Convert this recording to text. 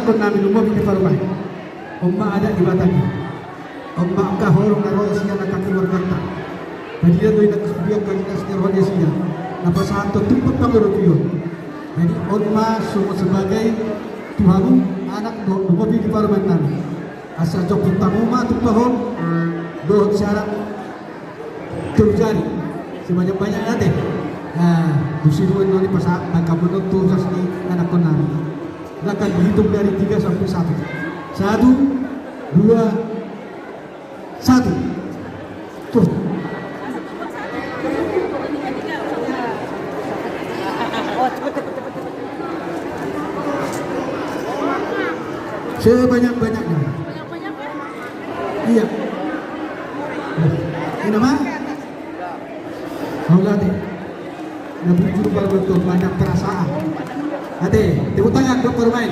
kon namin lumabi di parumay. Umma ada di batagi. Umma ka horong na roh siya nakakiwarganta. Padilla do'y nagkasubiyang kalinas ni Rodia siya. Napasahan to tumpot pangurot yun. Jadi umma semua sebagai Tuhan anak lumabi di parumay namin. Asa jok utama tu tahun doh syarat terjadi sebanyak-banyak nanti. Nah, dusinuan noni pasak maka menentu sasni anak konami. Akan dihitung dari 3 sampai 1. 1, 2, 1. Tuh. Sebanyak-banyaknya. Iya. Ini nama? Maulati. Nabi juru betul banyak perasaan. Hati, tepuk tangan buat pemain.